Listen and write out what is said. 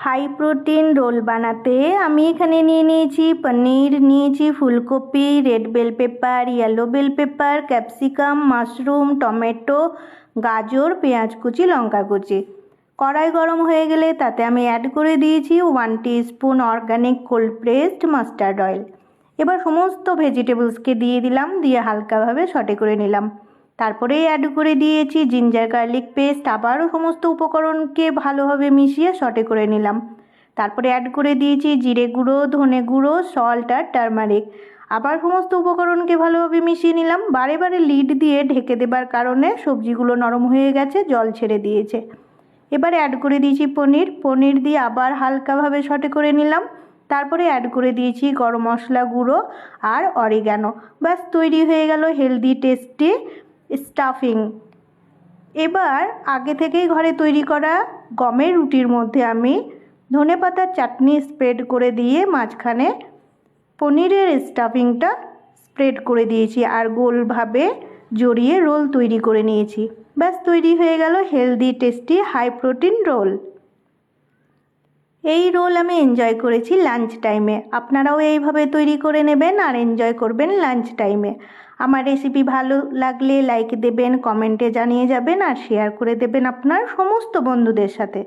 High protein role বানাতে আমি এখানে নিয়ে নিয়েছি পনির, নিয়েছি ফুলকপি, red bell pepper, yellow bell pepper, capsicum, mushroom, tomato, গাজর, পেঁয়াজ কুচি, লঙ্কা কুচি। কড়াই গরম হয়ে গেলে তাতে আমি অ্যাড করে দিয়েছি 1 teaspoon organic cold pressed mustard oil. এবার সমস্ত ভেজিটেবলসকে দিয়ে দিলাম, দিয়ে হালকাভাবে সটে করে নিলাম। তারপরে অ্যাড করে দিয়েছি জিঞ্জার গার্লিক পেস্ট, আবারও সমস্ত উপকরণকে ভালোভাবে মিশিয়ে সটে করে নিলাম। তারপরে অ্যাড করে দিয়েছি জিরে গুঁড়ো, ধনে গুঁড়ো, সল্ট আর টারমারিক। আবার সমস্ত উপকরণকে ভালোভাবে মিশিয়ে নিলাম। বারে বারে লিড দিয়ে ঢেকে দেবার কারণে সবজিগুলো নরম হয়ে গেছে, জল ছেড়ে দিয়েছে। এবারে অ্যাড করে দিয়েছি পনির দিয়ে আবার হালকাভাবে সটে করে নিলাম। তারপরে অ্যাড করে দিয়েছি গরম মশলা গুঁড়ো আর অরিগ্যানো। ব্যাস তৈরি হয়ে গেল হেলদি টেস্টি স্টাফিং। এবার আগে থেকেই ঘরে তৈরি করা গমের রুটির মধ্যে আমি ধনেপাতার চাটনি স্প্রেড করে দিয়ে মাঝখানে পনিরের স্টাফিংটা স্প্রেড করে দিয়েছি আর গোলভাবে জড়িয়ে রোল তৈরি করে নিয়েছি। ব্যাস তৈরি হয়ে গেল healthy tasty high protein roll. এই রোল আমি এনজয় করেছি লাঞ্চ টাইমে। আপনারাও এইভাবে তৈরি করে নেবেন আর এনজয় করবেন লাঞ্চ টাইমে। আমার রেসিপি ভালো লাগলে লাইক দেবেন, কমেন্টে জানিয়ে যাবেন আর শেয়ার করে দেবেন আপনার সমস্ত বন্ধুদের সাথে।